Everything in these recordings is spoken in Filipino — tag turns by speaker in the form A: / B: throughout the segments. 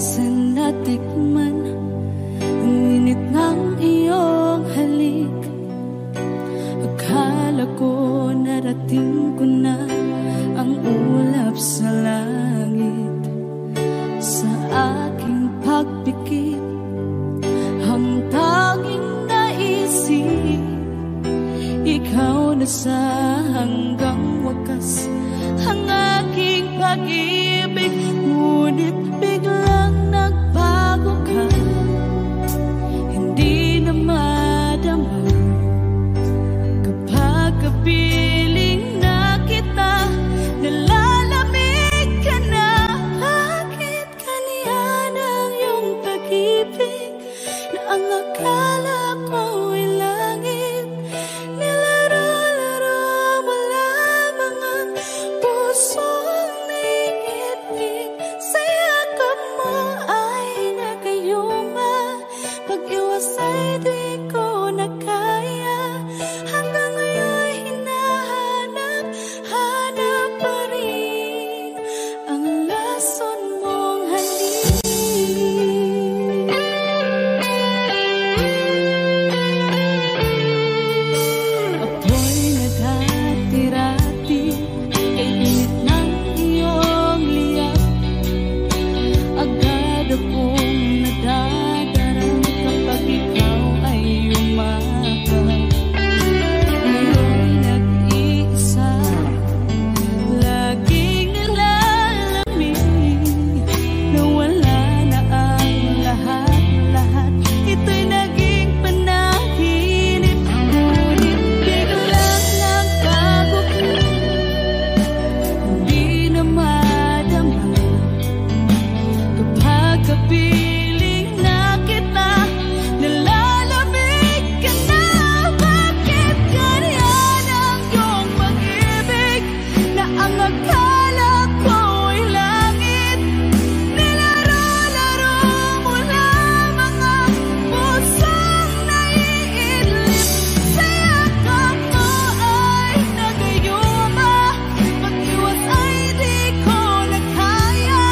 A: minsan natikman ang init ng iyong halik. Akala ko narating ko na ang ulap sa langit. Sa aking pagpikit, ang tanging naisip, ikaw na sa hanggang wakas ang aking pag-ibig. Ngunit biglang nagbago ka, hindi na madama kapag kapiling na kita. Nalalamig ka na, bakit kaniyan ang iyong pag-ibig na ang akala ko ay langit? Nilaro-laro mo lamang ang pusong naiibig. Sa yakap mo ay nagayuma, pag-iwas ay di ko na kaya. Hanggang ngayon hinahanap, hanap pa rin ang lason mong halik. Apoy na dati-rati, kay init ng iyong liyap. Agad akong nadadarang kapag ikaw ay umakap. Ngayon nag-iisa, laging nilalamig, nawala na ang lahat-lahat. Ito'y naging panaginip, ngunit biglang nagbago ka, hindi na madama kapag kapiling na kita. Nalalamig ka na, bakit ganyan ang iyong pag-ibig na ang akala ko ay langit? Nilaro-laro mo lamang ang pusong naiidlip. Sa yakap mo ay nagayuma, pag-iwas ay di ko na kaya.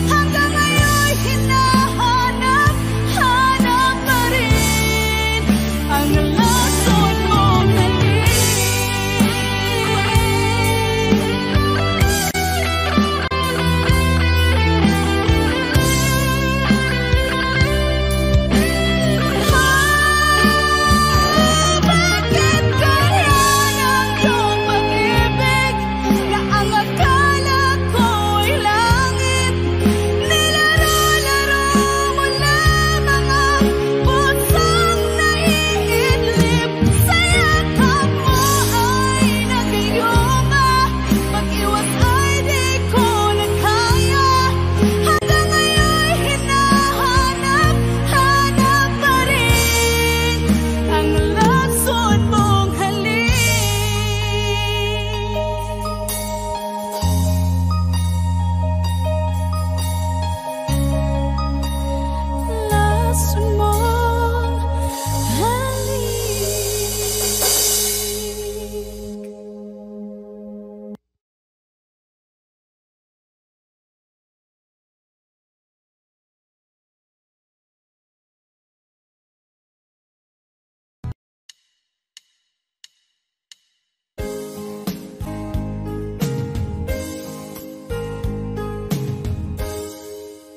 A: Hanggang ngayon hinahanap, hanap pa rin ang lason mong halik. Bakit ganyan ang iyong pag-ibig na ang akala ko ay langit? Nilaro-laro mo lamang ang pusong naiidlip. Sa yakap mo ay nagayuma, pag-iwas ay di ko na kaya. Hanggang ngayon hinahanap, hanap pa rin ang lason mong halik. Lason mong halik.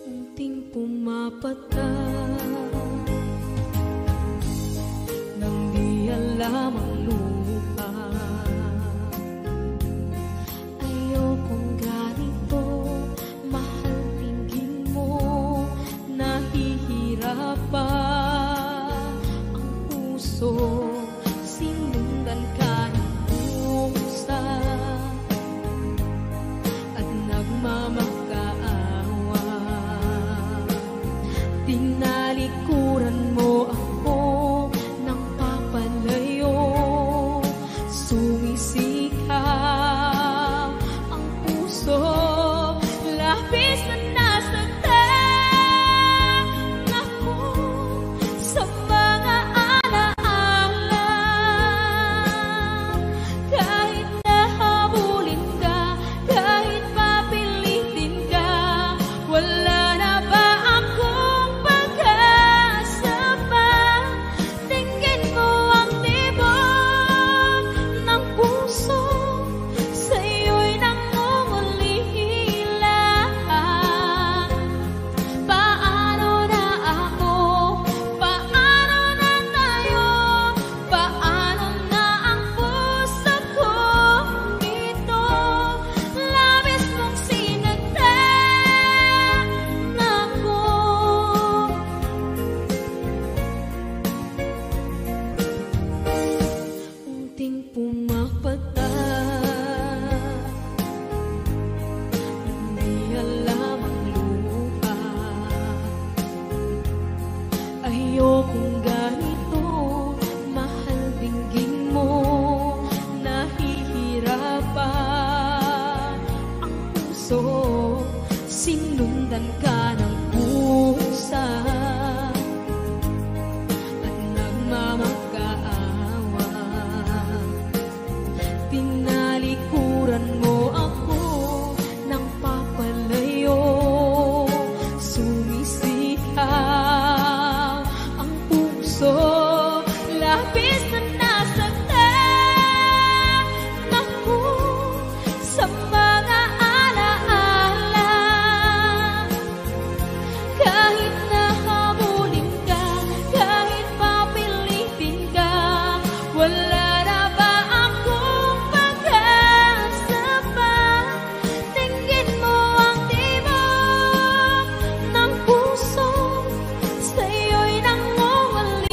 A: Unting pumapat ka nang di alam ang lupa. Ayokong ganito, mahal, tingin mo, nahihirapan ang puso. Sinundan ka ng pusa at nagmamakaawa. Sinundan ka ng pusa at nagmamakaawa. Tinalikuran mo ako ng papalayo. Sumisigaw ang puso, labis na nasaktan ako sa mga alaala. Kahit nahabulin ka, kahit papilitin ka, wala na ba akong pag-asa pa? Tingin mo ang tibok ng puso, sa'yo'y nangungulila.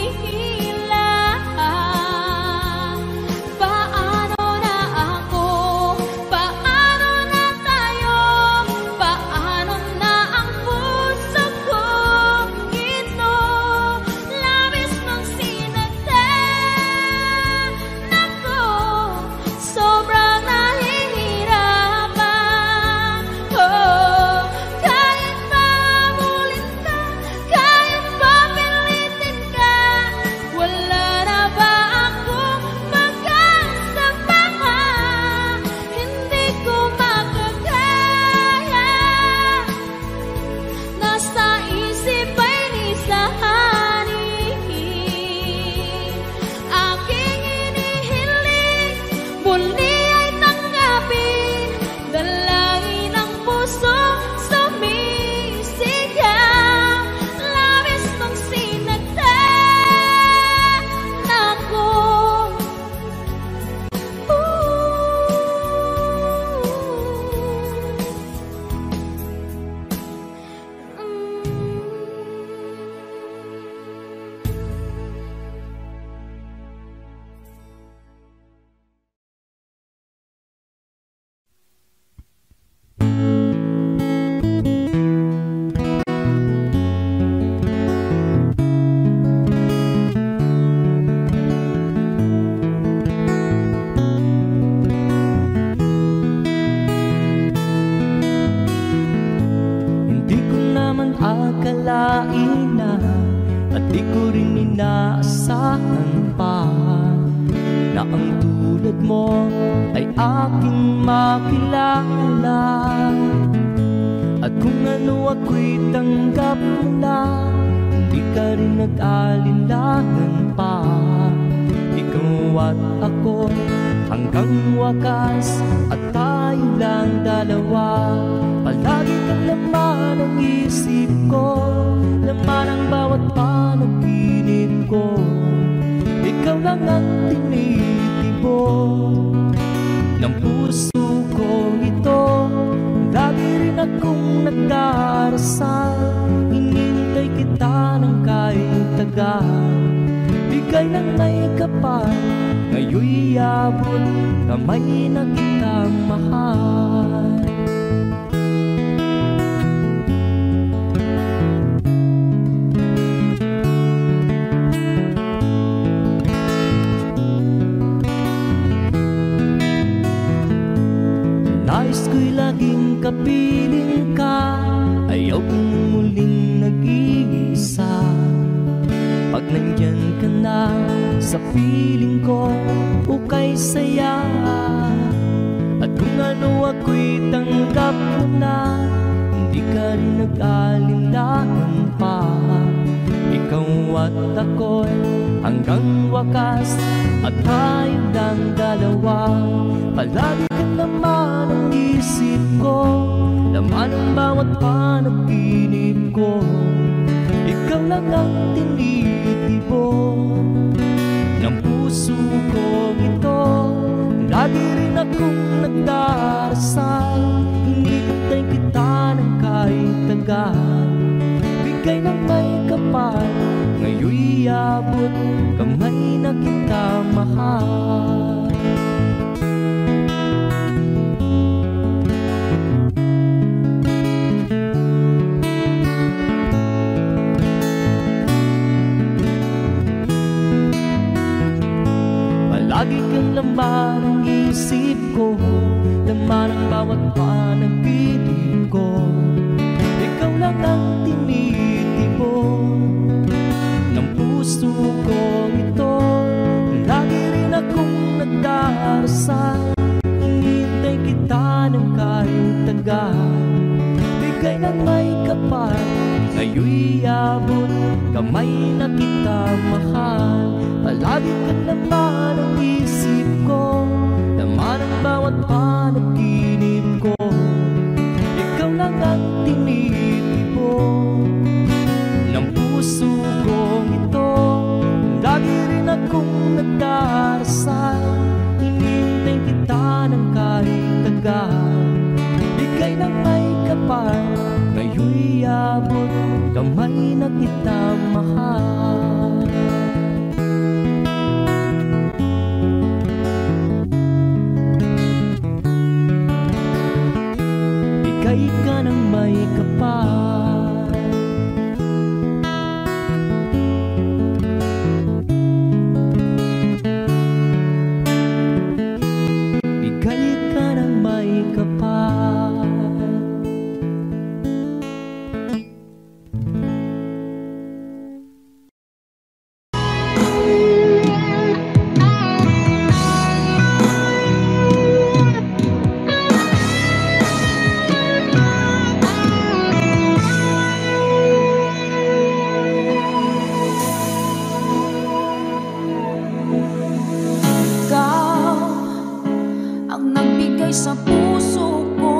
A: Paano na ako? Paano na tayo? Paano na ang puso kong ito? Labis mong sinaktan ako, sobrang nahihirapan. Oh, kahit mahabulin ka, kahit papilitin ka, wala na ba akong pag-asa pa? Hindi ko makakaya. Nasa isip ay nisahanin. Aking inihiling, muli ay tanggapin. Dalangin ng puso, sumisigaw. Labis mong sinaktan ako.
B: Hindi ko naman akalain na at di ko rin inaasahan pa na ang tulad mo ay aking makilala. At kung ano ako'y tanggap mo na, hindi ka rin nag-alinlangan pa. Ikaw at ako hanggang wakas, at tayo lang dalawa. Palagi kang laman ng isip ko, laman ang bawat panaginip ko. Ikaw lang ang tinitibok ng puso ko ito. Lagi rin akong nagdarasal, hinintay kita ng kahit tagal. Bigay ng may kapal, ngayon'y abot kamay na kitang mahal. Nais ko'y laging kapiling ka, ayaw kong muling nag-iisa. Pag nandyan ka na sa piling ko, ukay saya. At kung ano ako'y tanggap mo na, hindi ka rin nag-alinlangan pa. Ikaw at ako'y hanggang wakas, at tayo lang dalawa. Palagi ka naman ang isip ko, laman ang bawat panaginip ko. Ikaw lang ang tinitibok ng puso ko ito. Lagi rin akong nagdarasal, hinintay kita ng kahit tagal. Bigay ng may kapal, ngayon'y abot kamay na kita mahal. Lagi kang laman ang isip ko, laman ang bawat panaginip ko. nagdarasal, hinihintay kita ng kahit tagal. Bigay ng may kapal, ngayon'y abot kamay na kita mahal. Palagi ka naman ang isip ko, laman ang bawat panaginip ko. Ikaw lang ang tinitipon ng puso kong ito. Lagi rin akong nagdarasal, hinihintay kita ng kahit tagal. Bigay ng may kapal, ngayon'y abot kamay na kita mahal. Bigay ka ng may kapal, bigay ka ng may kapal.
A: Sa puso ko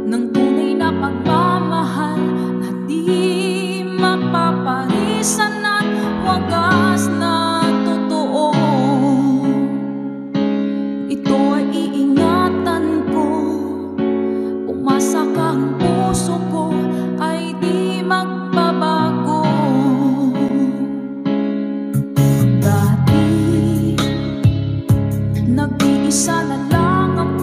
A: ng tunay na pagmamahal na di mapaparisan at wagas na totoo. Ito ay iingatan ko, umasa ka ang puso ko ay di magbabago. Dati nag-iisa na lang ang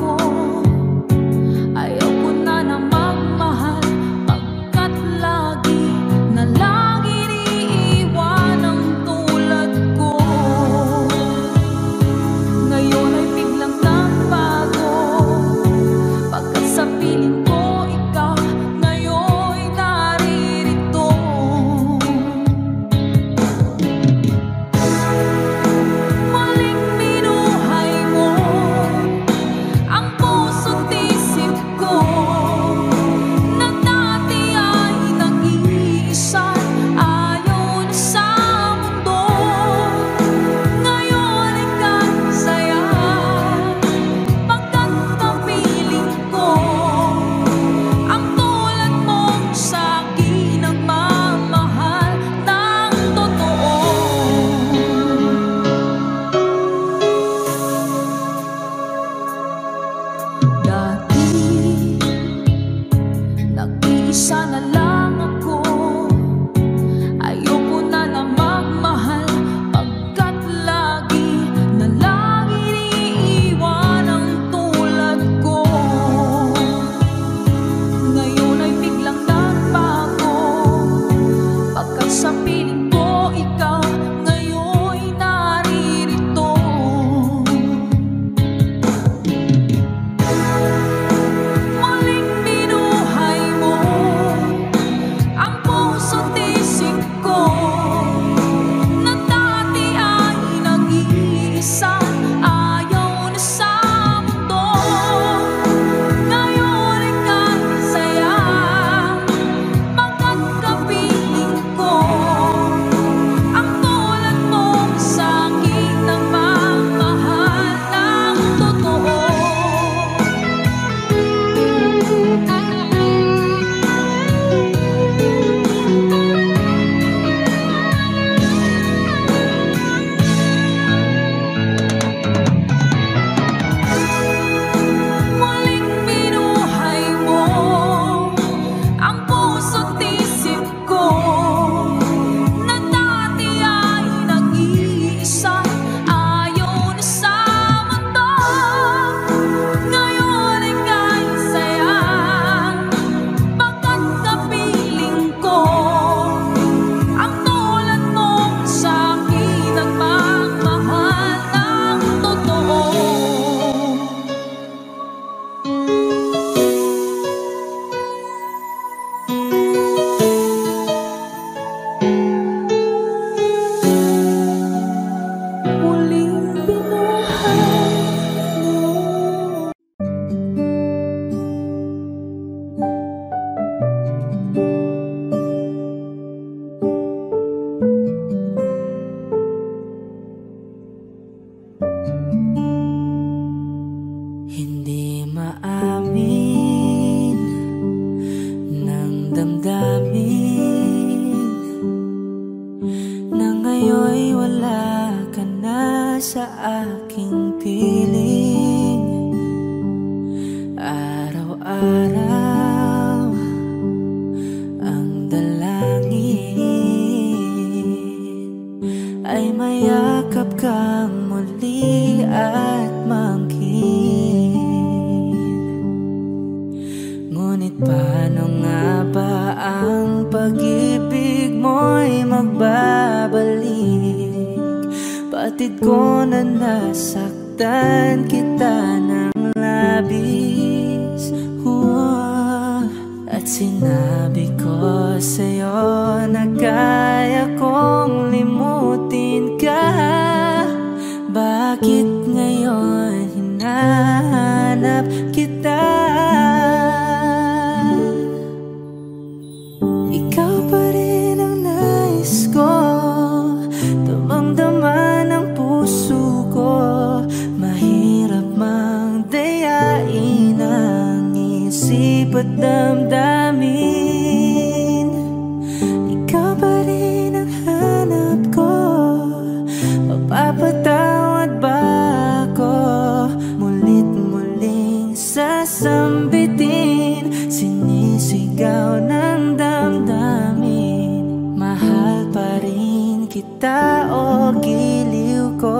A: damdamin na ngayon'y wala ka na sa aking piling. Araw-araw ang dalangin ay mayakap kang muli at mangkin. Ngunit paano nga ba ang pag-ibig mo'y magbabalik? Batid ko na nasaktan kita ng labis. At sinabi ko sa'yo na kaya kong limutin ka. Bakit ngayon hinahanap kita? Ikaw pa rin ang nais ko, damang-dama ng puso ko. Mahirap mang dayain ang isip at damdamin. Ikaw pa rin ang hanap ko, mapapatawad ba ako? Mulit-muling sasambitin, sinisigaw ng damdamin. Mahal pa rin kita o giliw ko?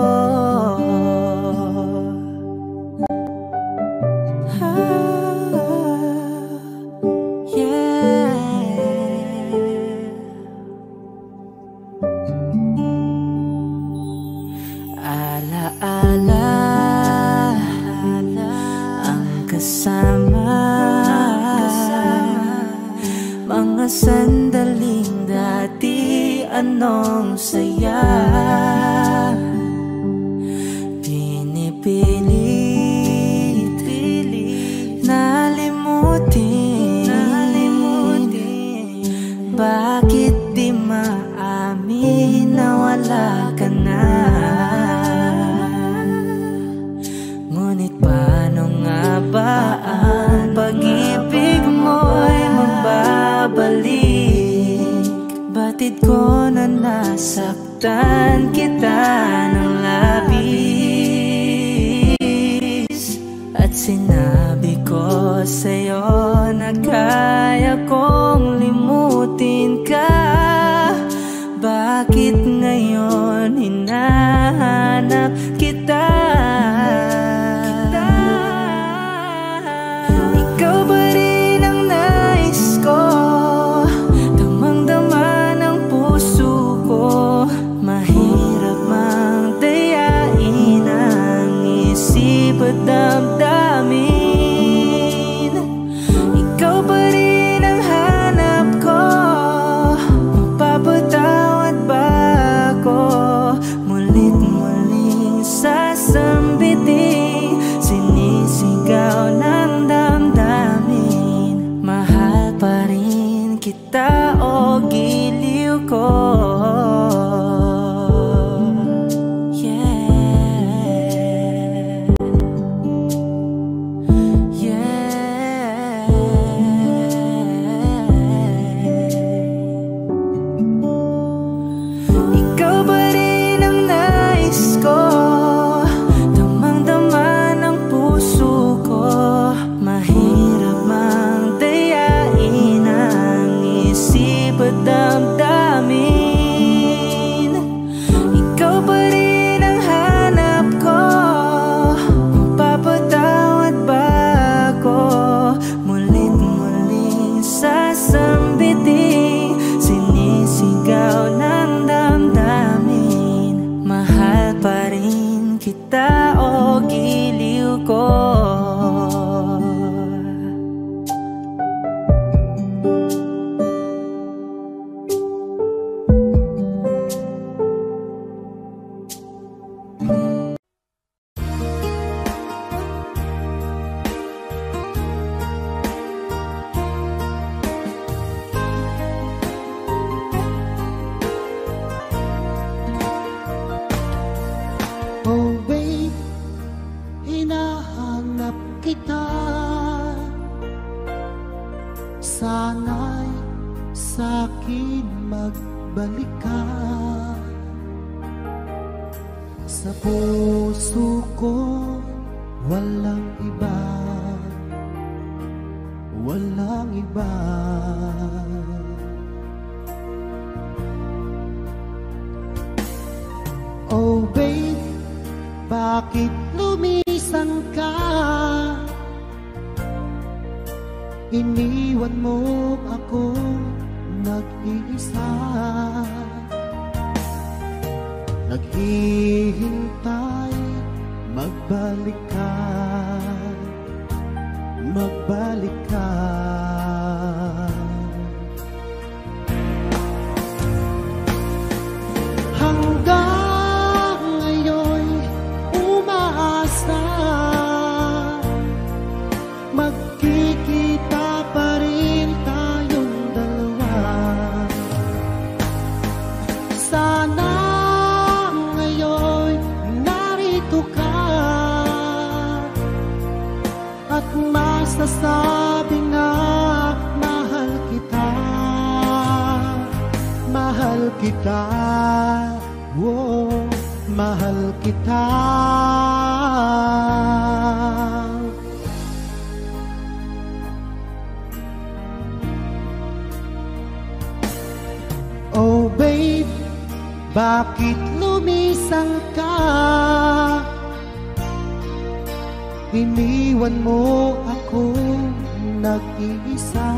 A: Alaala ang kasama, mga sandaling dati anong saya. Pinipilit nalimutin. Bakit di maamin na wala ka na? Ngunit paano nga ba ang pag-ibig mo'y magbabalik? Batid ko na nasaktan kita ng labis. At sinabi ko sa'yo na kaya kong limutin ka. Bakit ngayon hinahanap kita? Ikaw ba rin ang nais ko, damang-dama ng puso ko. Mahirap mang dayain ang isip at damdamin. Ikaw ba rin ang hanap ko, mapapatawad ba ako? Mulit-muling sasambitin, sinisigaw ng damdamin. Mahal pa rin kita o giliw ko? Ikaw ba rin ang nais ko, damang-dama ng puso ko. Mahirap mang dayain ang isip at damdamin.
C: sa'kin magbalik ka. Sa puso ko walang iba, walang iba. Oh babe, bakit lumisan ka? Iniwan mo ako nag-iisa, naghihintay, magbalik ka, magbalik ka. Hanggang ngayon umaasa, magkikita pa rin tayong dalawa. Sana ngayon narito ka at masasabi na mahal kita, mahal kita, oh, mahal kita. Oh babe, bakit lumisan ka? Iniwan mo ako nag-iisa,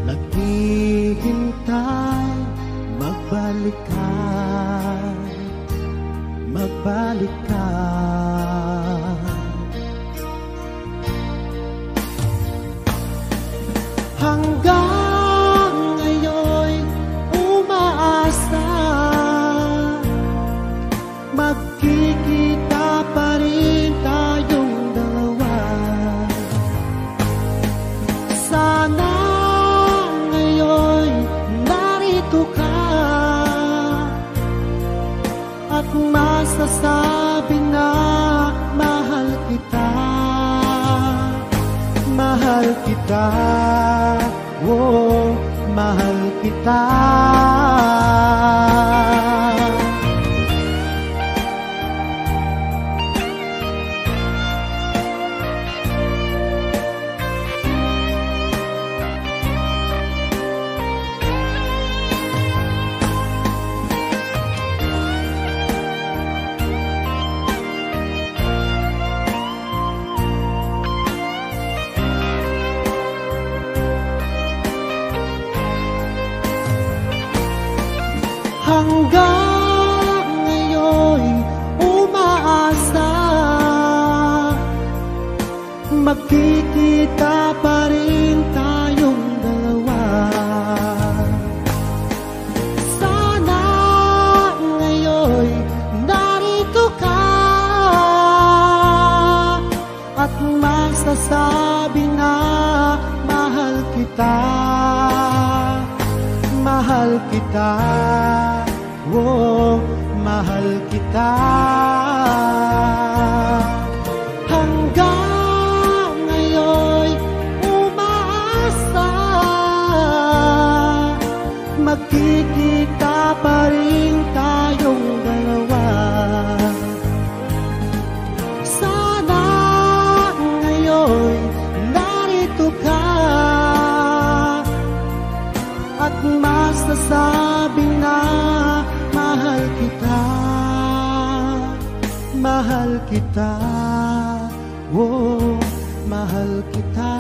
C: naghihintay, magbalik ka, magbalik ka. Hanggang ngayon umaasa, magkikita pa rin tayong dalawa. Sana ngayon narito ka at masasabi na mahal kita, mahal kita, oh, mahal kita. Hanggang ngayon umaasa, magkikita pa rin tayong dalawa. Sana ngayon narito ka at masasabi na mahal kita, mahal kita, oh, mahal kita. Hanggang ngayon umaasa, magkikita pa rin tayong dalawa. Sana ngayon narito ka at masasabi na mahal kita, mahal kita, oh, mahal kita.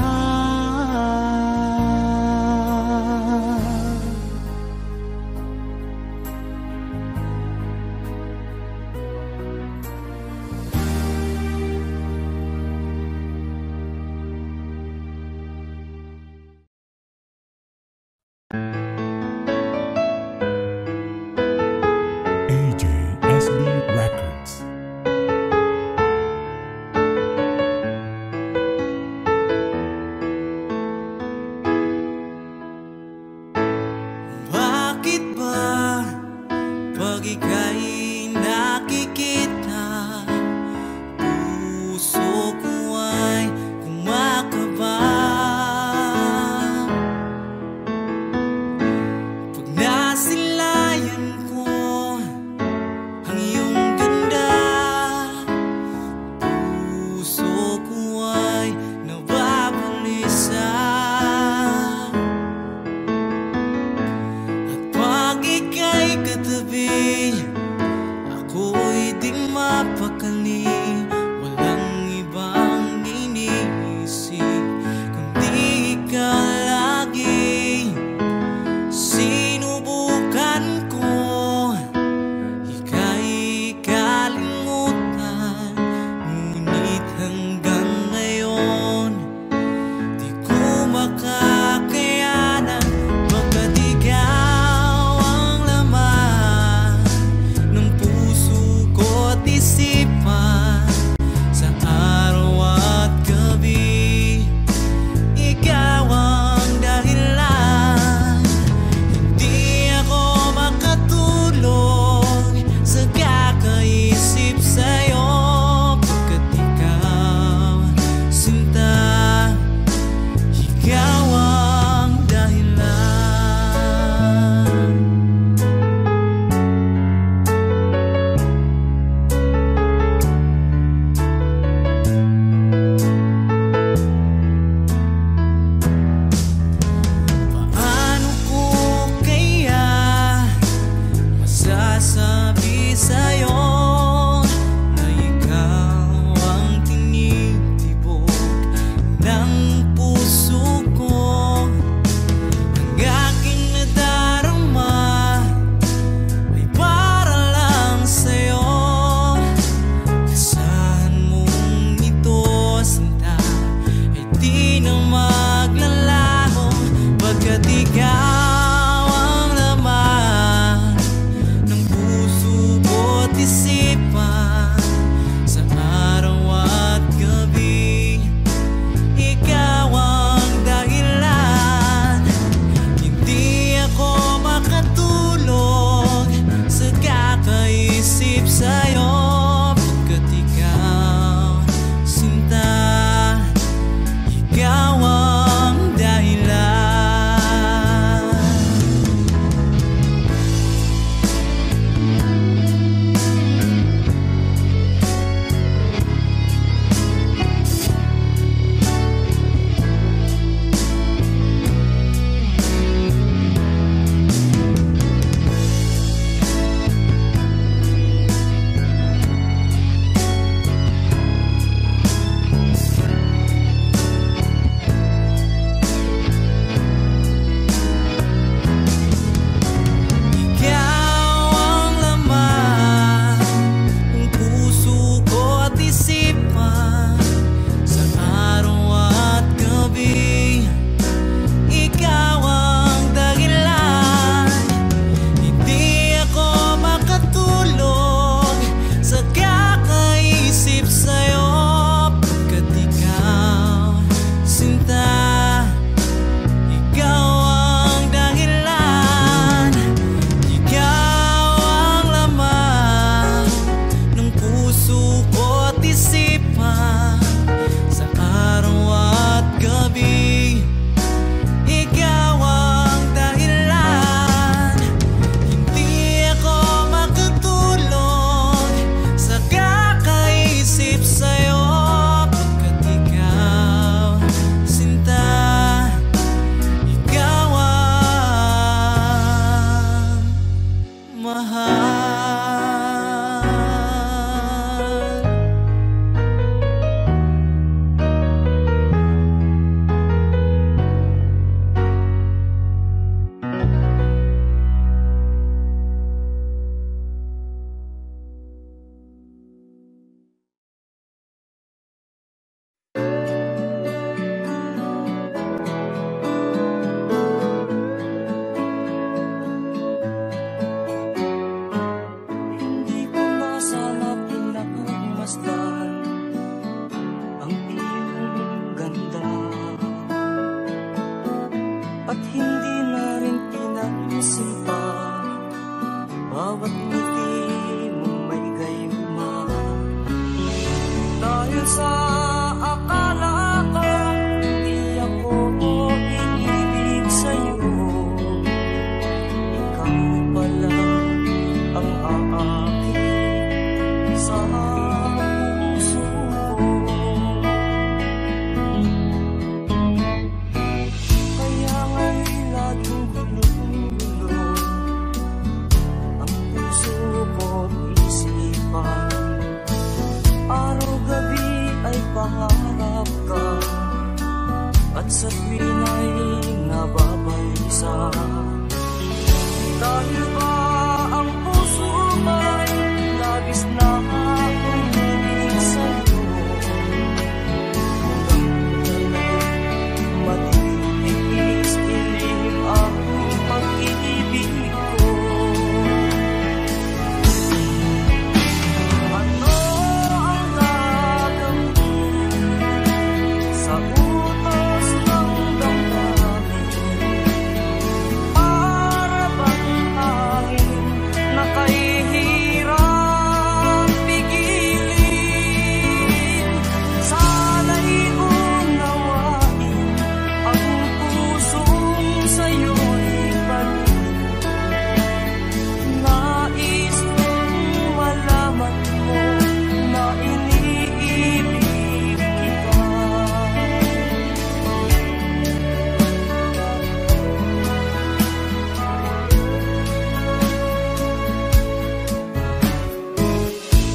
D: AJSB Records.
E: bituin ay nababalisa. Dahil ba ang puso ay labis na umiibig sa'yo? Matitis ilim ang pag-ibig ko. Ano ang gagawin sa utos ng damdamin? Para bang hangin na kahihirap pigilin? Sana'y unawain ang pusong sa'yo'y balik. Nais kong malaman mo na iniibig kita.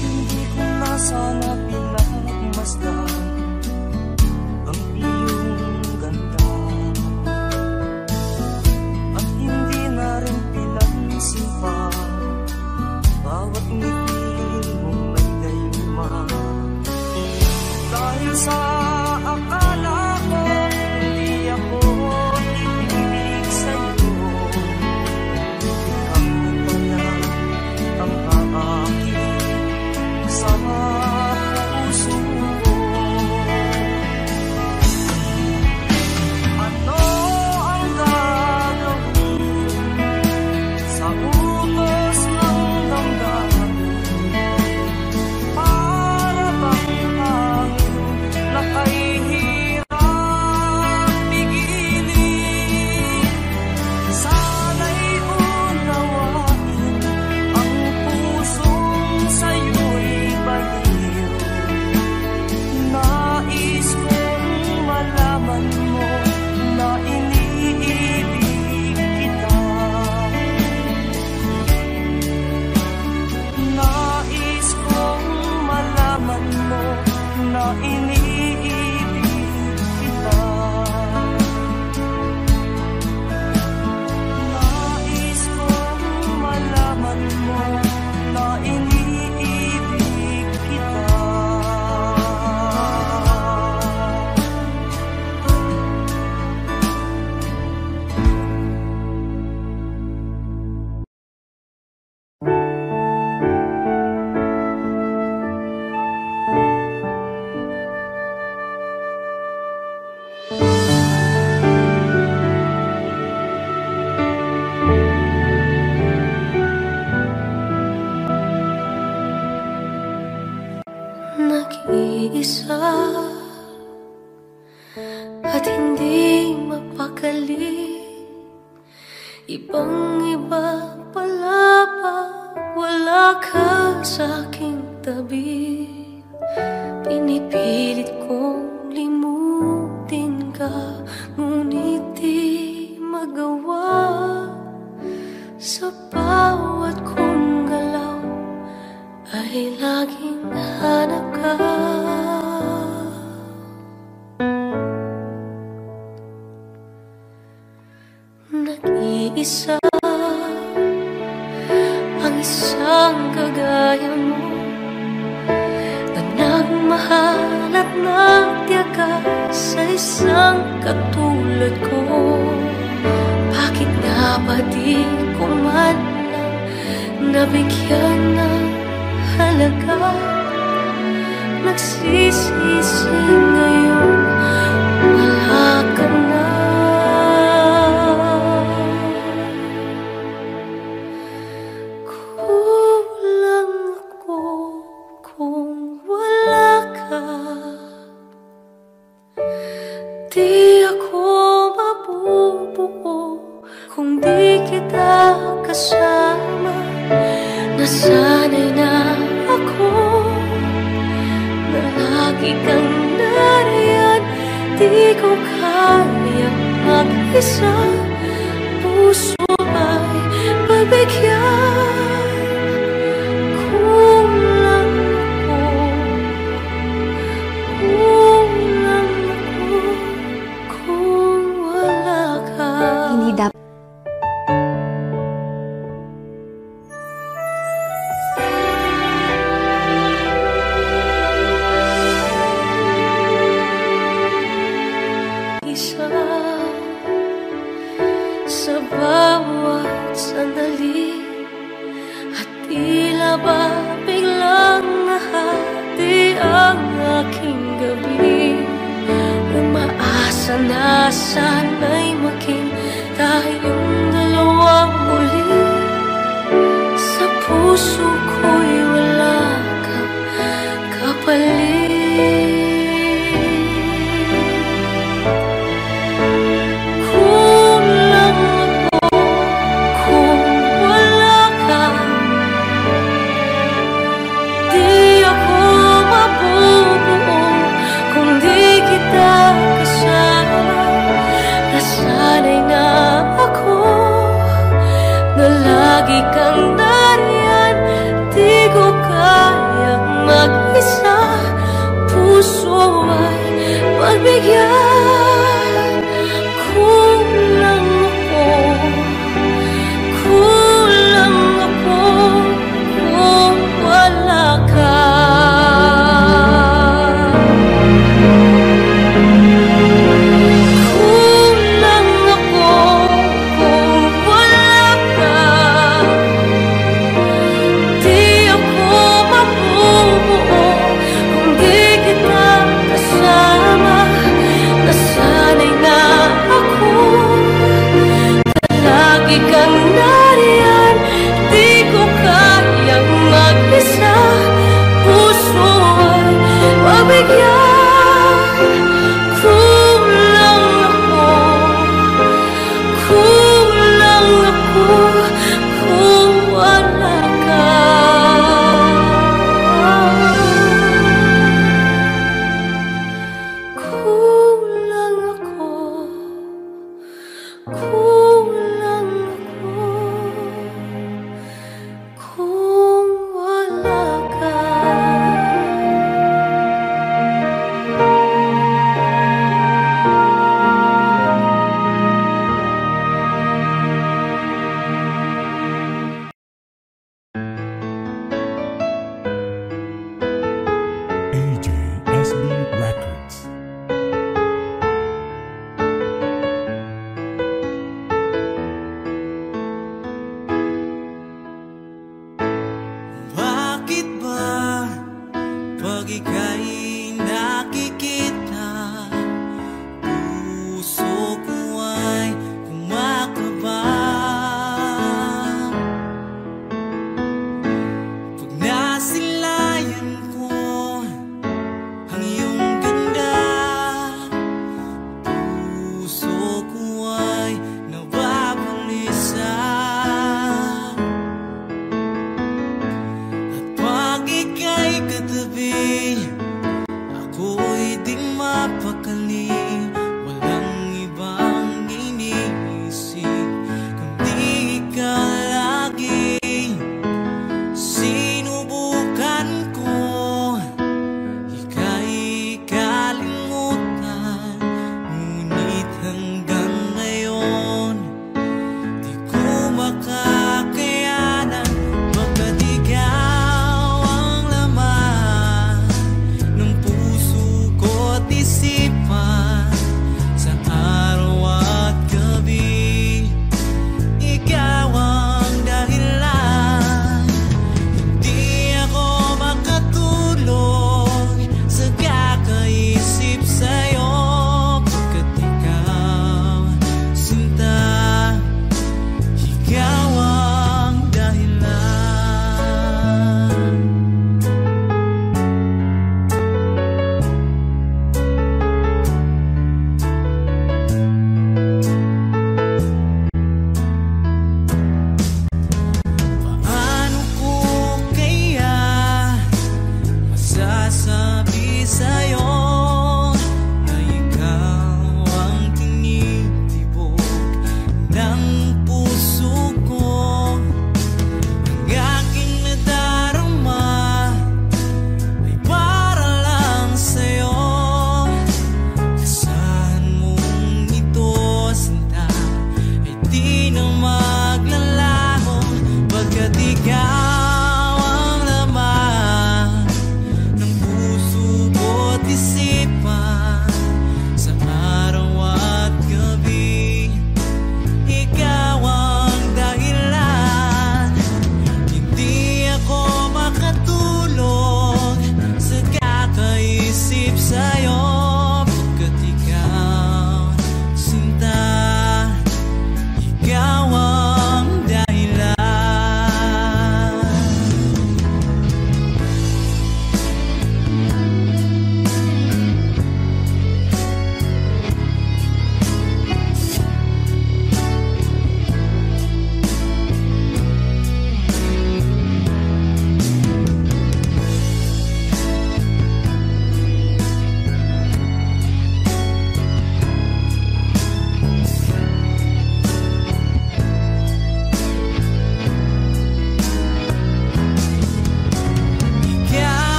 E: Hindi ko na sana pinagmasdan ang iyong ganda, at hindi na rin pinansin pa bawat ngiti mong may gayuma. Dahil sa akala ko hindi ako ibig sa'yo, ikaw pala ang aakit sa puso ko. Ano ang gagawin sa utos ng damdamin? Para bang hangin na kahihirap pigilin? Sana'y unawain ang pusong sa'yo'y baliw. Nais kong malaman mo na iniibig kita. Nais kong malaman mo na iniibig kita. Nais kong malaman mo na iniibig kita.
A: Nag-iisa at hindi mapakali, ibang-iba pala pag wala ka sa aking tabi. Pinipilit kong limutin ka, ngunit di magawa. Sa bawat kong galaw ay laging hanap ka. Nag-iisa ang isang kagaya mo, na nagmahal at nagtiyaga sa isang katulad ko. Bakit nga ba di ko man lang nabigyan ng halaga? Nagsisisi ngayon wala ka na. Kulang ako kung wala ka. Di ako mabubuo kung di kita kasama. Nasanay na ako na lagi kang nariyan. Di ko kaya mag-isa, puso ay pagbigyan. Kulang ako, kulang ako, kulang. bawat sandali at tila ba biglang nahati ang aking gabi. Umaasa na sana'y maging tayong dalawang muli. Sa puso ko'y wala kang kapalit. Kulang ako kung wala ka. Di ako mabubuo kung di kita kasama. Nasanay na ako na lagi kang nariyan. Di ko kayang mag-isa. Puso ay pagbigyan. Kulang ako kung wala ka. Kulang ako kung wala ka. Di ako mabubuo kung di kita kasama. Nasanay na ako na lagi kang nariyan. Di ko kayang mag-isa. Puso ay pagbigyan. Kulang ako kung wala ka. Kulang ako kung wala ka.
D: AJ, SB Records.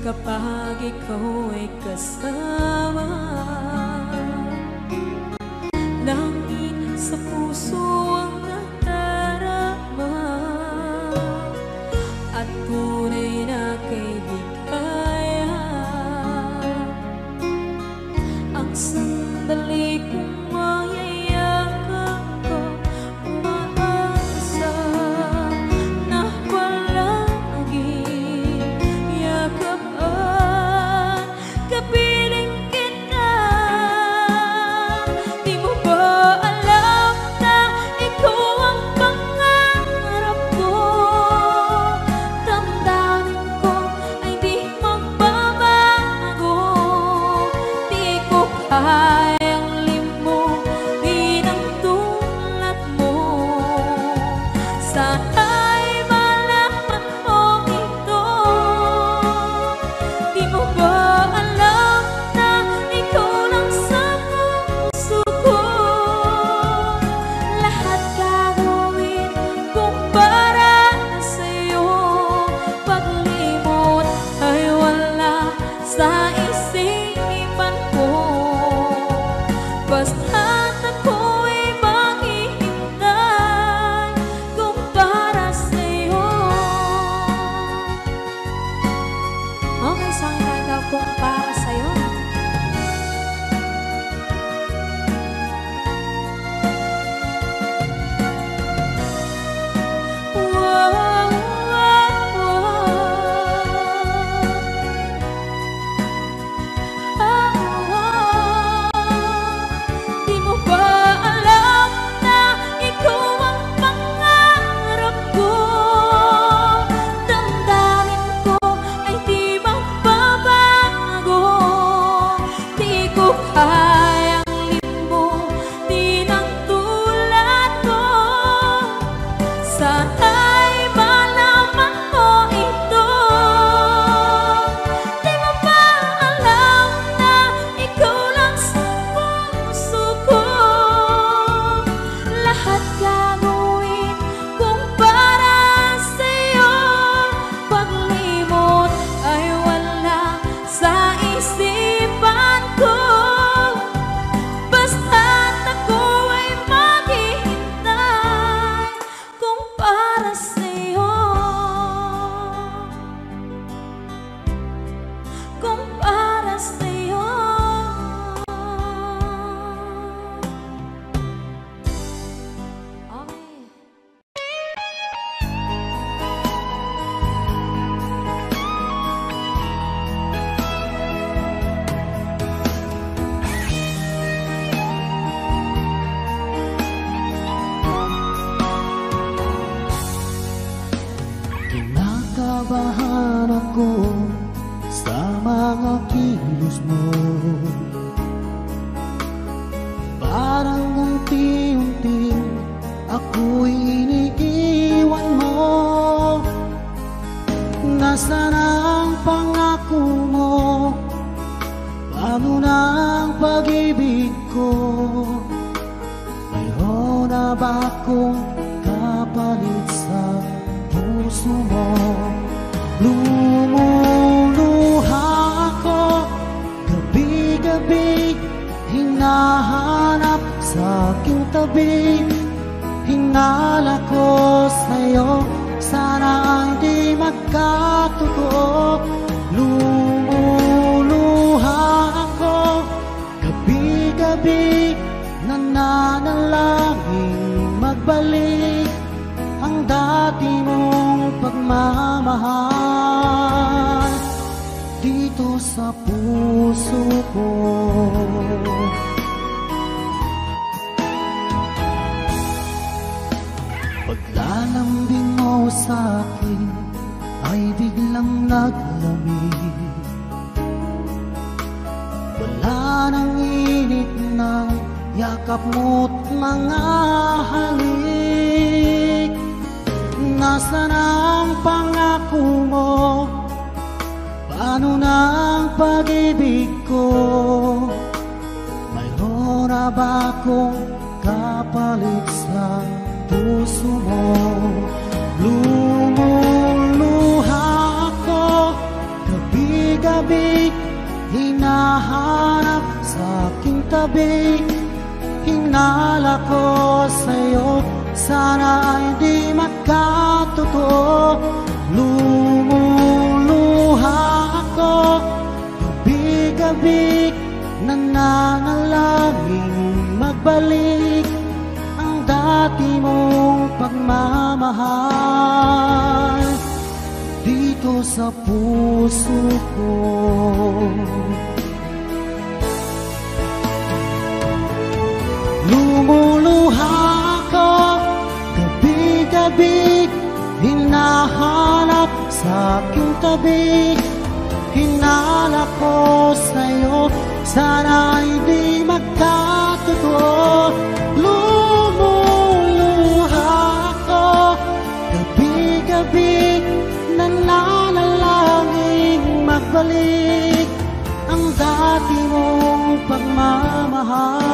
A: kapag ikaw ay kasama. Langit sa puso ang nadarama at tunay na kaibigan. Ang sandali kong mayayakap ko, umaasa na palagi yakap at kapiling kita. Di mo ba alam na ikaw ang pangarap ko? Damdamin ko ay di magbabago. Di ko kayang limutin ang tulad mo. Sana'y malaman mo ito. Di mo ba alam na ikaw lang sa puso ko? Lahat gagawin kung para sa'yo. Paglimot ay wala sa isipan ko. Basta't ako'y maghihintay kung para sa'yo. Okay, saan ka daw kung para sa'yo?
C: ako'y iniiwan mo. Nasaan ang pangako mo? Paano na ang pag-ibig ko? Mayroon na ba akong kapalit sa puso mo? Lumuluha ako gabi-gabi, hinahanap sa aking tabi. Hinala ko sa'yo, sana hindi magkatotoo. Lumuluha ako gabi-gabi, nananalangin magbalik ang dati mong pagmamahal dito sa puso ko. Paglalambing mo sa akin ay biglang naglamig. Wala nang init ng yakap mo't mga halik. Nasaan ang pangako mo? Paano na ang pag-ibig ko? Mayroon na ba akong kapalit sa puso mo? Lumuluha ako gabi-gabi, hinahanap sa aking tabi. Hinala ko sa'yo, sana hindi magkatotoo. Lumuluha ako gabi-gabi, nananalangin magbalik ang dati mong pagmamahal dito sa puso ko. Lumuluha ako gabi-gabi, hinahanap sa aking tabi. Hinala ko sa'yo, sana hindi magkatotoo. Lumuluha ako gabi-gabi, nananalangin magbalik ang dati mong pagmamahal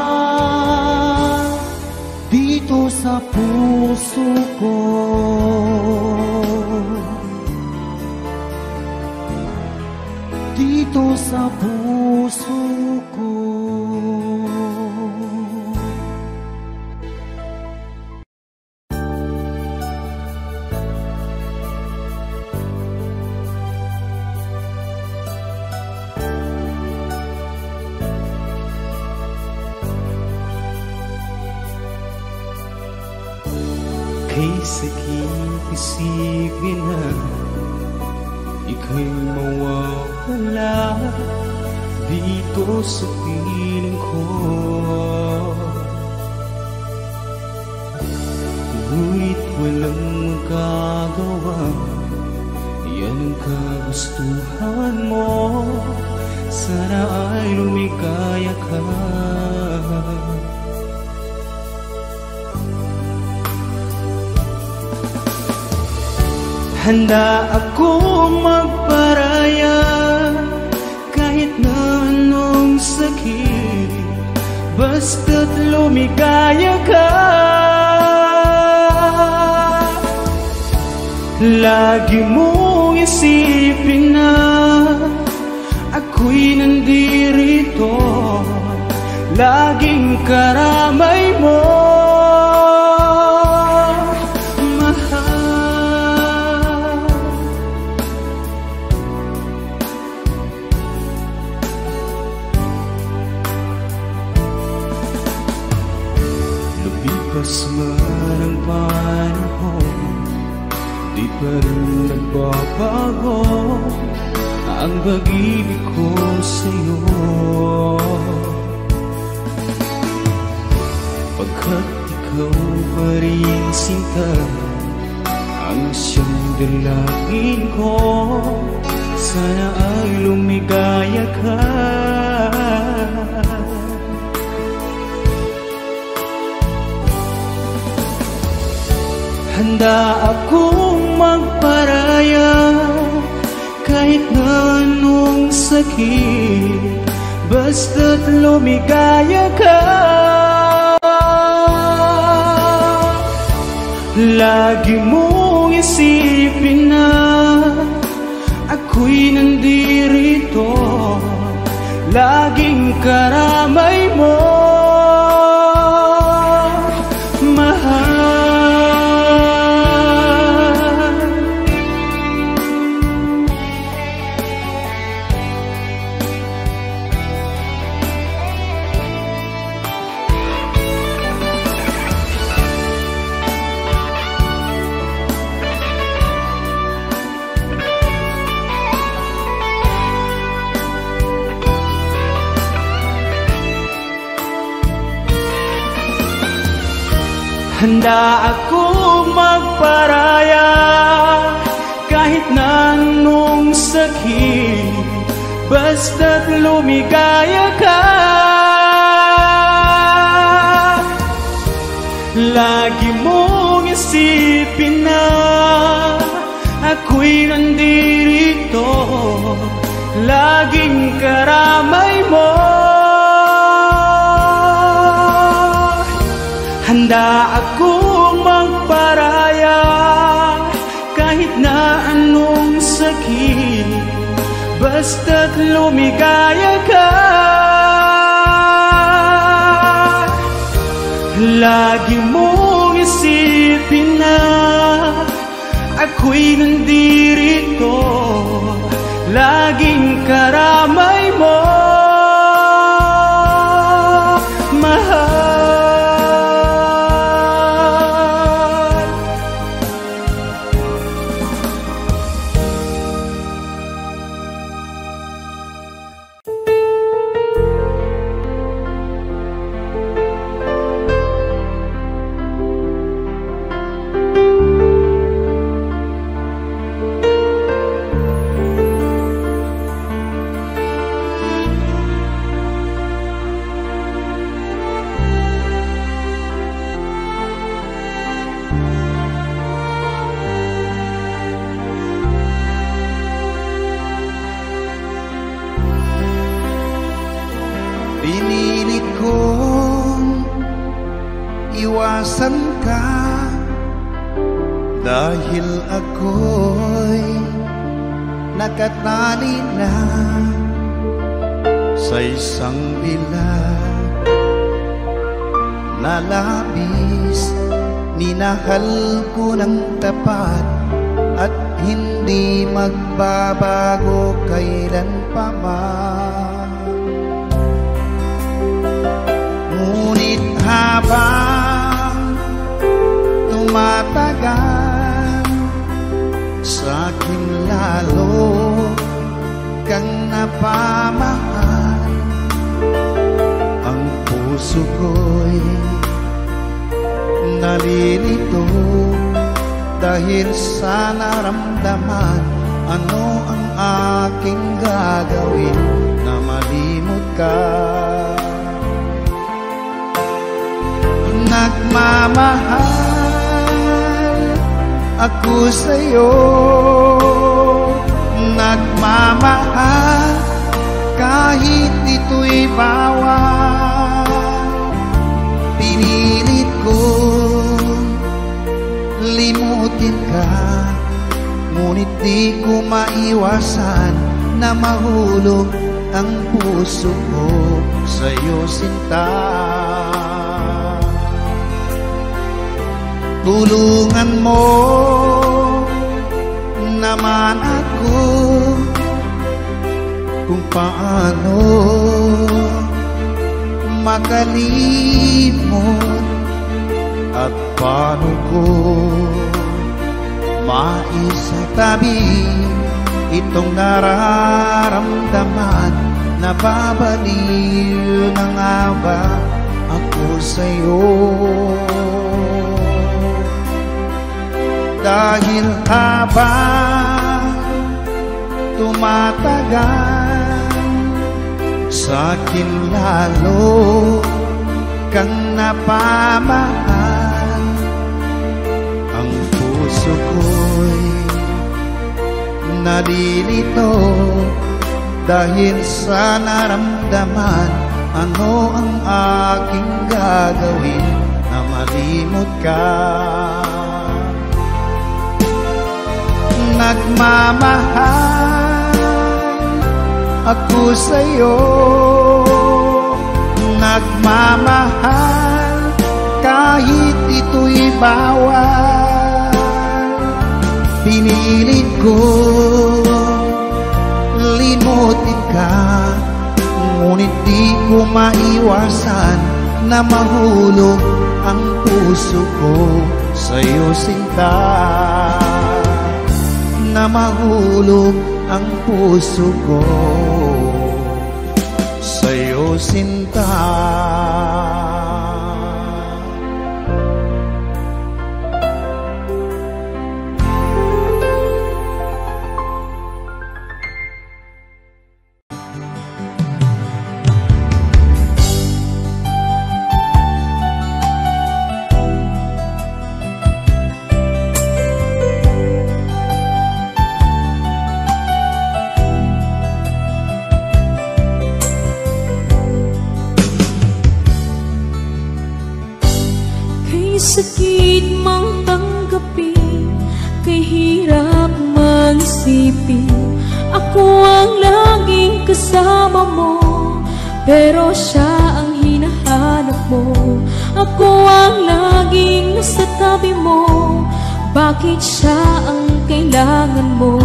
C: dito sa puso ko. Dito sa puso ko.
B: Kay sakit isipin na ika'y mawawala dito sa piling ko. Ngunit walang magagawa, yan ang kagustuhan mo. Sana ay lumikaya ka. Handa akong magparaya kahit na anong sakit, basta't lumigaya ka. Lagi mong isipin na ako'y nandirito, laging karamay mo. Lumipas man ang panahon, di pa rin nagbabago ang pag-ibig ko sa'yo. Pagkat ikaw pa rin sinta ang siyang dalangin ko, sana ay lumigaya ka. Handa akong magparaya kahit na anong sakit, basta't lumigaya ka. Lagi mong isipin na ako'y nandirito, laging karamay mo, mahal. Handa akong magparaya kahit na anong sakit, basta't lumigaya ka. Lagi mong isipin na ako'y nandirito, laging karamay mo. Handa akong magparaya kahit na anong sakit, basta't lumigaya ka. Lagi mong isipin na ako'y nandirito, laging karamay mo, mahal.
F: Pinilit kong iwasan ka dahil ako'y nakatali na sa isang bilag na labis. Minahal ko ng tapat at hindi magbabago kailan pa man. Ngunit habang tumatagal, sa'kin lalo kang napamahal. Ang puso ko'y nalilito dahil sa naramdaman. Ano ang aking gagawin na malimot ka? Nagmamahal ako sa'yo, nagmamahal kahit ito'y bawal. Pinilit ko limutin ka, ngunit di ko maiwasan na mahulog ang puso ko sa'yo, sinta. Tulungan mo naman ako kung paano makalimot at paano ko maisatabi itong nararamdaman. Nababaliw na nga ba ako sa'yo? Dahil habang tumatagal, sa'kin lalo kang napamahal. ang puso ko'y nalilito dahil sa naramdaman. Ano ang aking gagawin na malimot ka? Nagmamahal ako sa'yo, nagmamahal kahit ito'y bawal. Pinilit ko limutin ka, ngunit di ko maiwasan na mahulog ang puso ko sa'yo, sinta. Na mahulog ang puso ko sa'yo, sinta.
A: Sakit mang tanggapin, kay hirap mag-isipin. Ako ang laging kasama mo, pero siya ang hinahanap mo. Ako ang laging nasa tabi mo, bakit siya ang kailangan mo?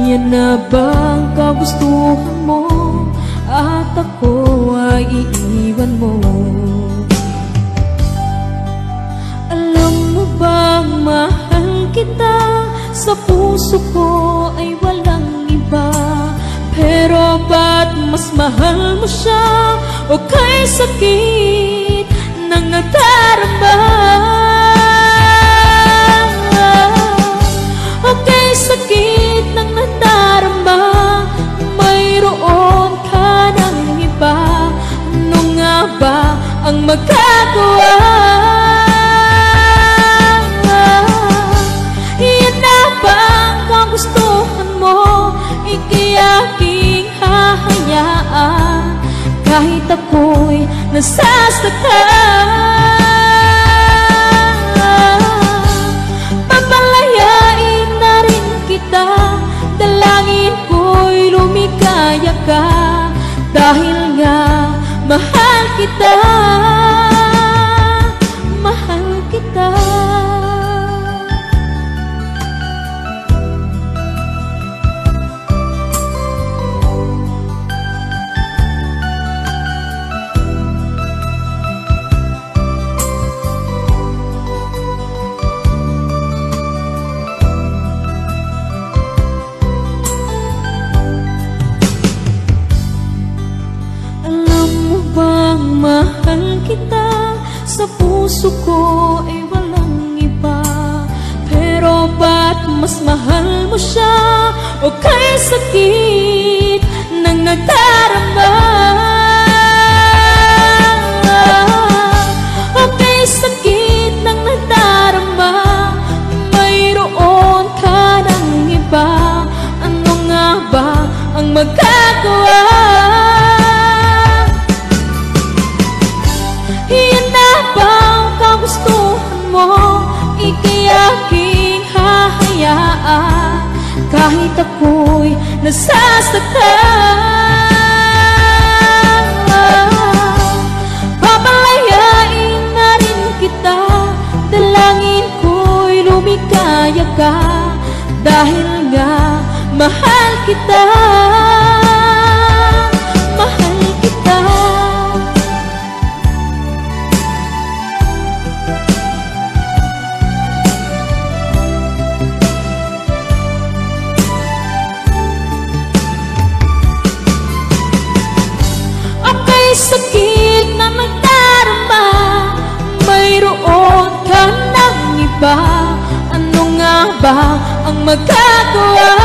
A: Yan na bang kagustuhan mo, at ako ay iiwan mo? Bang mahal kita, sa puso ko ay walang iba. Pero ba't mas mahal mo siya, o kay sakit ng nadarama? O kay sakit ng nadarama, mayroon ka ng iba. Ano nga ba ang magagawa? Gustuhan mo, ika'y aking hahayaan, kahit ako'y nasasaktan. Papalayain na rin kita, dalangin ko'y lumikaya ka, dahil nga mahal kita, mahal kita. Mahal kita, sa puso ko ay walang iba. Pero ba't mas mahal mo siya, o kay sakit ng nadarama? O kay sakit ng nadarama, mayroon ka ng iba. Ano nga ba ang magagawa? Gustuhan mo, ika'y aking hahayaan, kahit ako'y nasasaktan. Papalayain na rin kita, dalangin ko'y lumikaya ka, dahil nga mahal kita, mahal kita. Sakit na nagdarama, mayroon ka ng iba. Ano nga ba ang magagawa?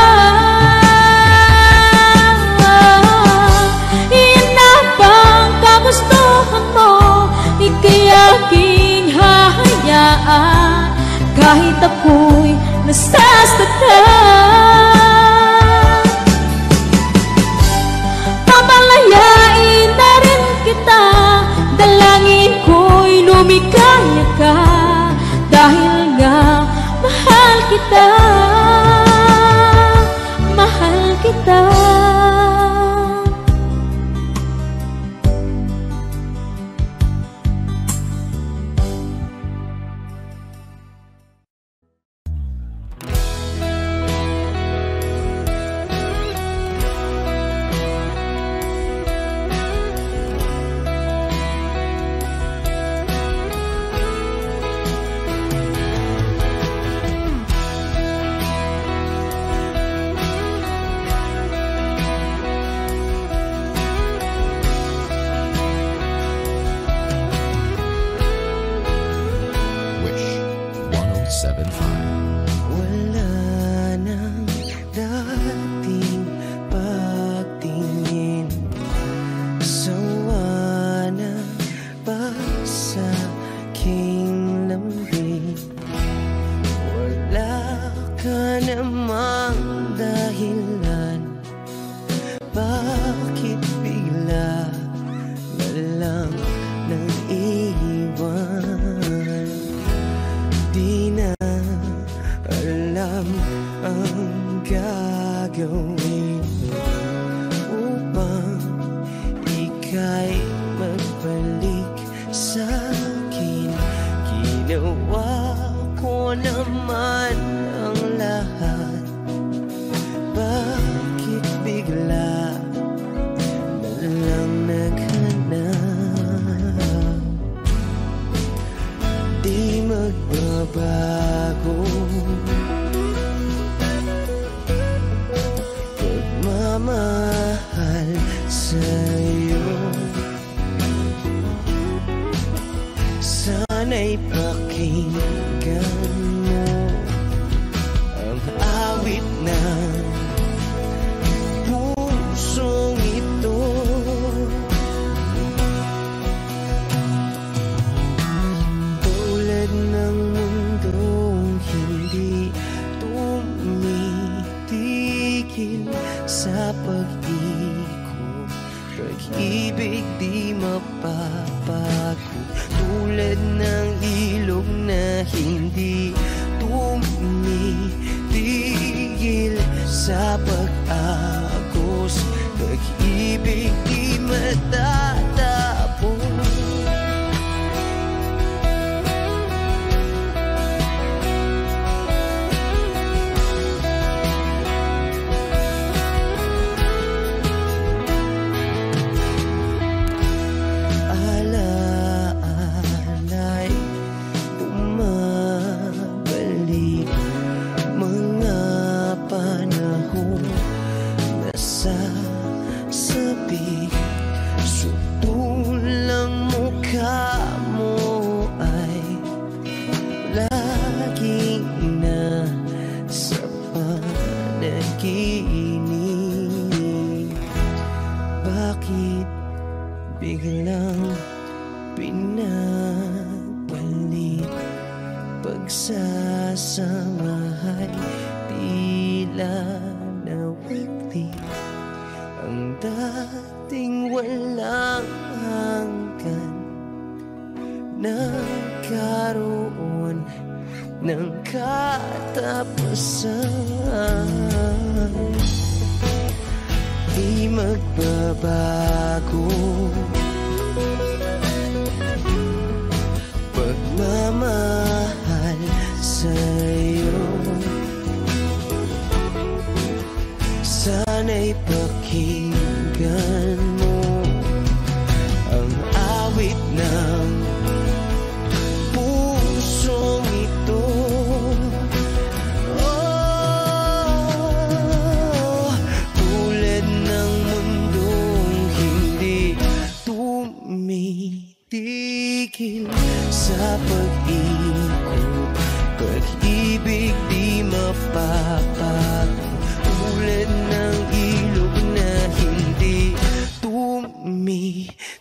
A: Iyan na bang kagustuhan mo, ika'y aking hahayaan, kahit ako'y nasasaktan. Pamalayain na rin kita, dalangin ko'y lumikaya ka, dahil nga mahal kita, mahal kita.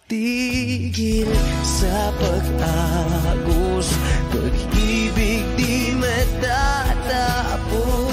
G: Tigil sa pag-agos, pag-ibig di matatapos.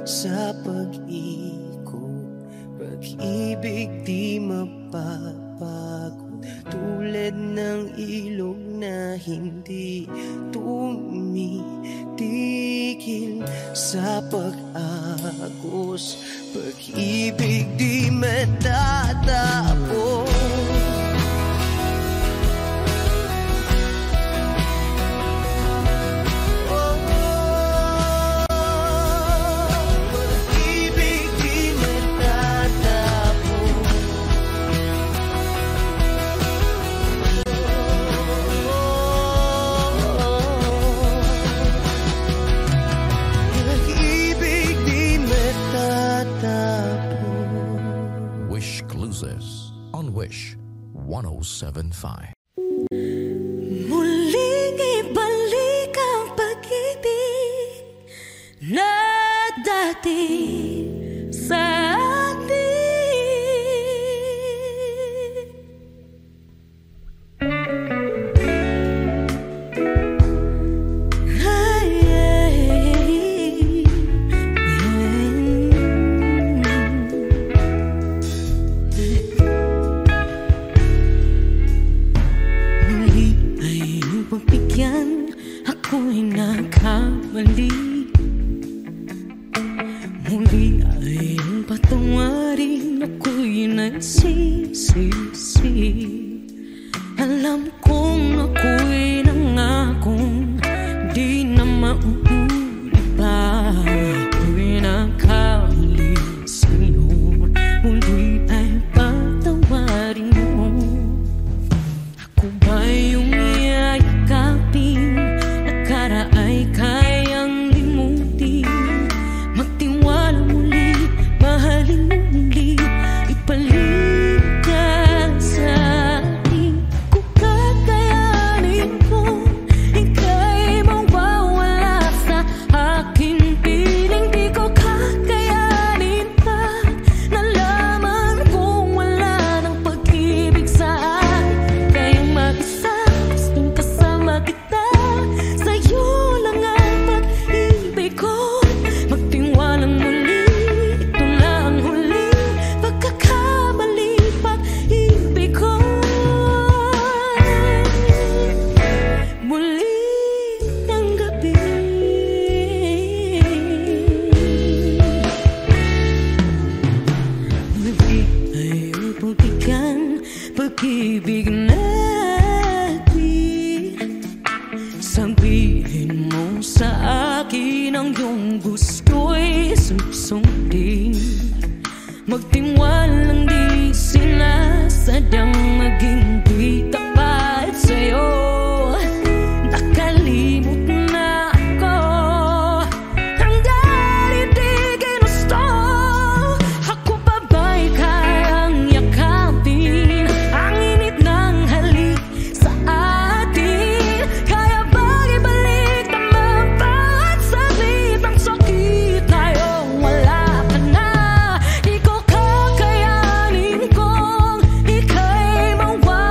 G: Sa pag-ikot, pag-ibig di mapapagod, tulad ng ilog na hindi tumitigil sa pag-agos, pag-ibig di matatapos.
D: On Wish 107.5.
A: Muling ibalik ang pag-ibig na dati sa atin. Ako'y nakamali, muli ay patawarin, ako'y nagsisisi. Alam kong ako'y nangakong di na mauulit pa. Ako'y nakamali sa'yo, muli ay patawarin mo. Ako ba yung iyayakapin ay kayang limutin? Magtiwala muli, mahalin muli, ipalit ka sa akin. Kung kakayanin ko, ika'y mawawala sa akin. Piling di ko kakayanin pa, nalaman kong wala ng pag-ibig sa akin. Kayang mag-isa, gustong kasama kita. Sa'yo lang ang pag-ibig ko, magtiwalang muli, ito na ang huli, pagkakamali, pag-ibig ko. Muli ng gabi, muli ay pagbigan, pag-ibig natin. Sabihin mo sa akin ang iyong gusto'y susundin. Magtiwalang di sinasadyang maging di tapat sa'yo. Nakalimot na ako, hanggang di ginusto. Ako pa ba'y kayang yakapin ang init ng halik sa atin? Kaya ba'y ibalik naman pa at sabit ang sakit tayo? Wala ka na, di ko kakayanin kung ika'y mawala.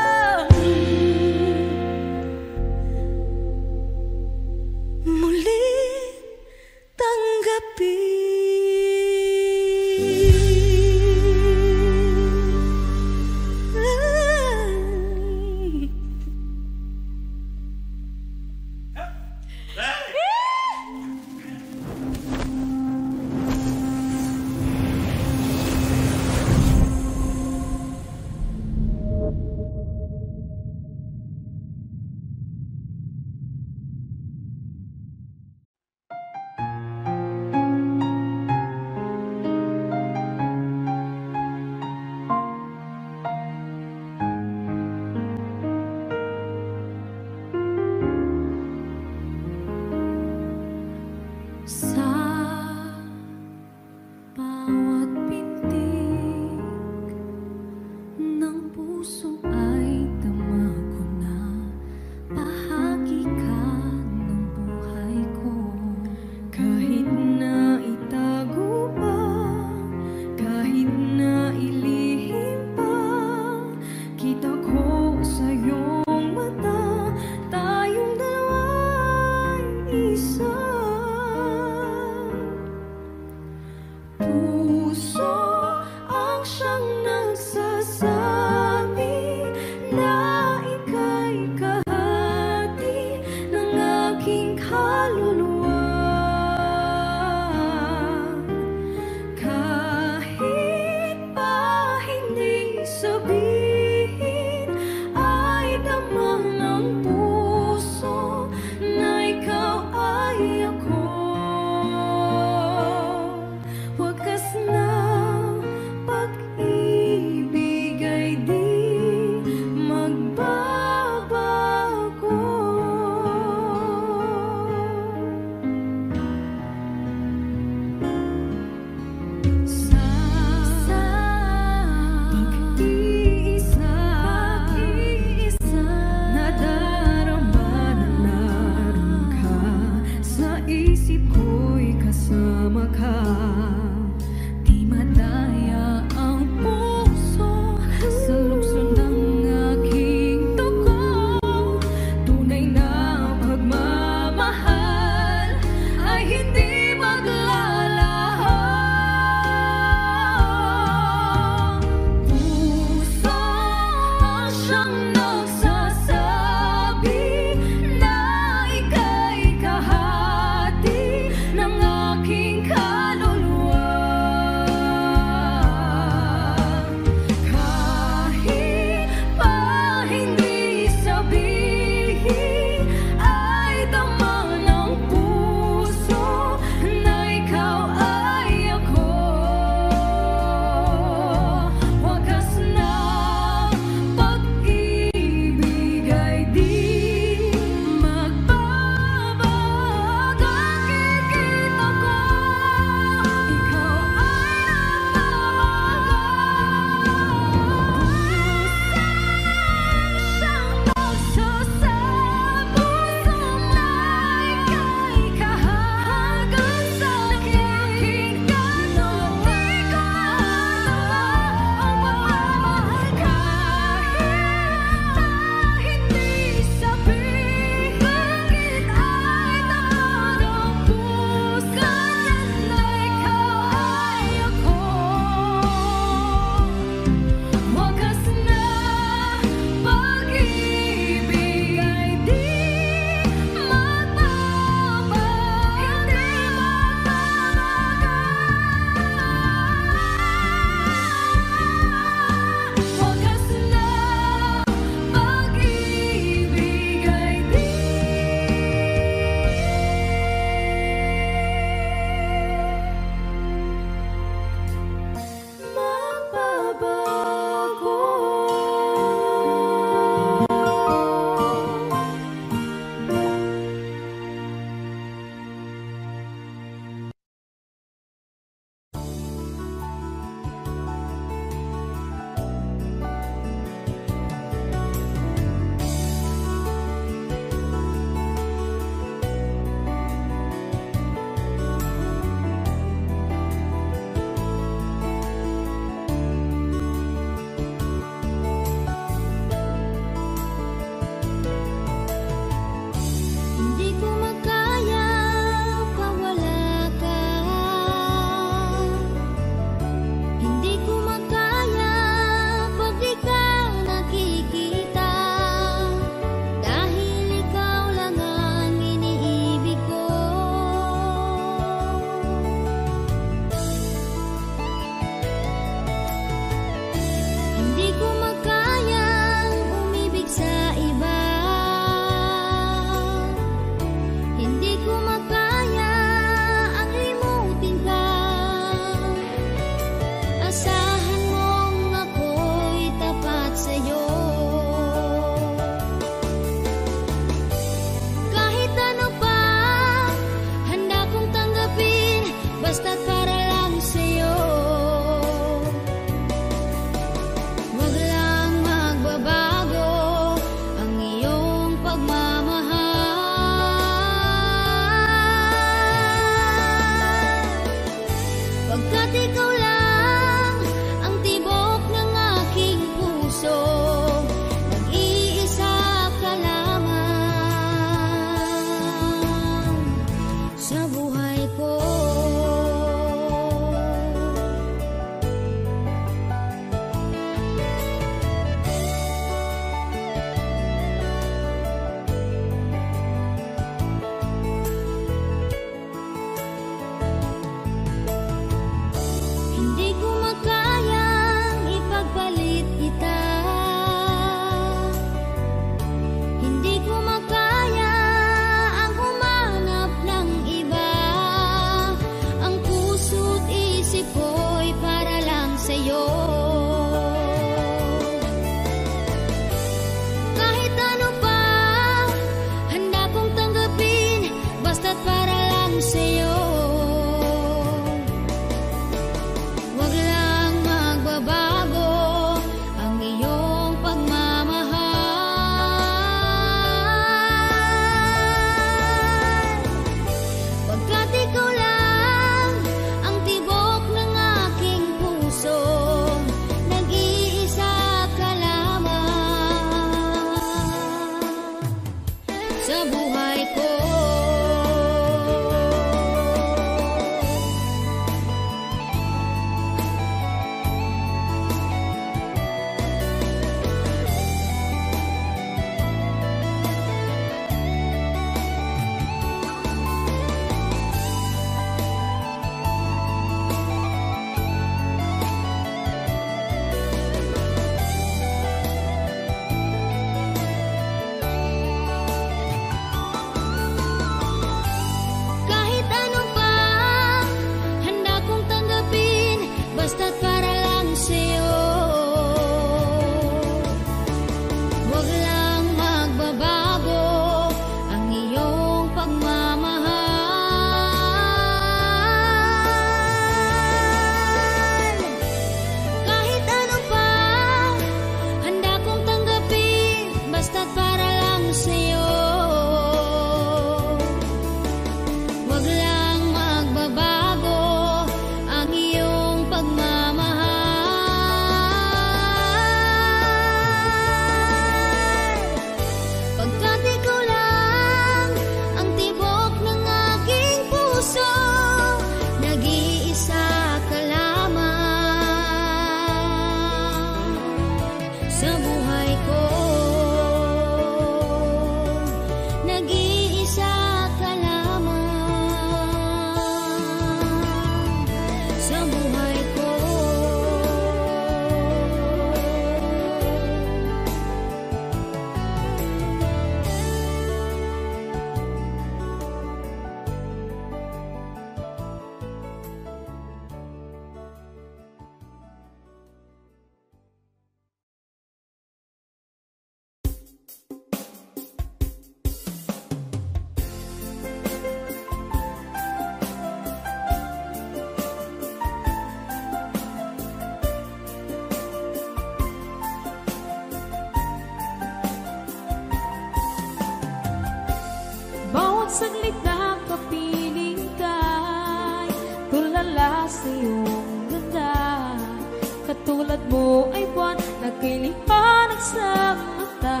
A: mo ay buwan na kay liwanag sa mata.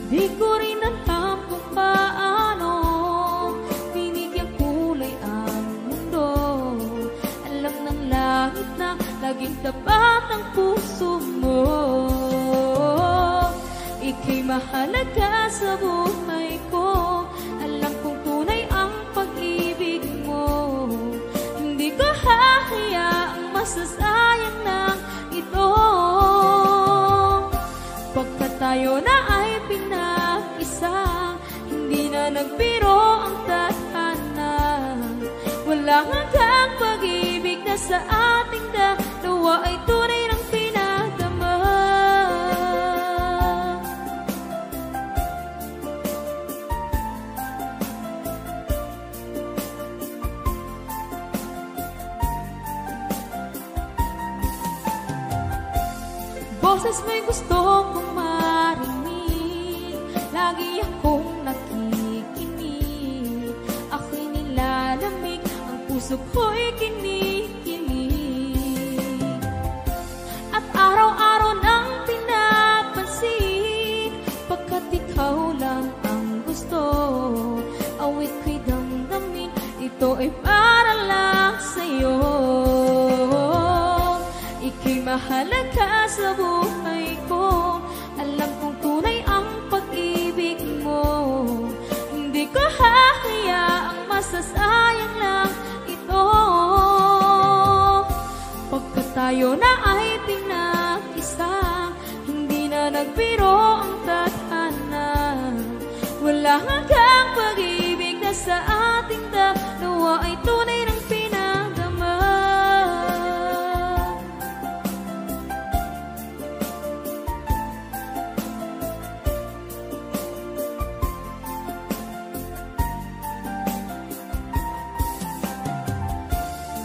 A: Di ko rin alam kung paano binigyan kulay ang mundo. Alam ng langit na laging tapat ang puso mo. Ika'y mahalaga sa buhay ko. Alam kong tunay ang pag-ibig mo. Hindi ko hahayaang masasayang na ito. Pagka tayo na ay pinag-isa, hindi na nagbiro ang tadhana. Walang hanggang pag-ibig na sa ating dalawa ay tunay ng pinadama. Boses mo'y gusto kong marinig, lagi akong nakikinig. Ako'y nilalamig, ang puso ko'y kinikilig. At araw-araw nang pinapansin, pagkat ikaw lang ang gusto. Awit ko'y damdamin, ito ay para lang sa'yo. Ika'y mahalaga sa buhay ko. Alam kong tunay ang pag-ibig mo. Hindi ko hahayaang masasayang lang ito. Pagka tayo na ay pinag-isa, hindi na nagbiro ang tadhana. Wala hanggang pag-ibig na sa ating dalawa ay tunay ng pinadama.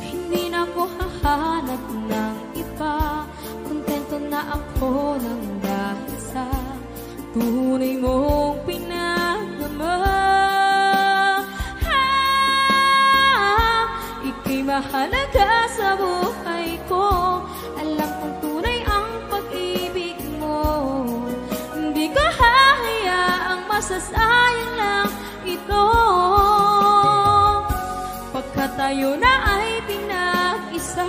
A: Hindi na ako hahanap ng iba, kontento na ako ng dahil sa tunay mong pinagdama. Ika'y mahalaga sa buhay ko. Alam kong tunay ang pag-ibig mo. Hindi ko hahayaang masasayang lang ito. Pagka tayo na ay pinag-isa,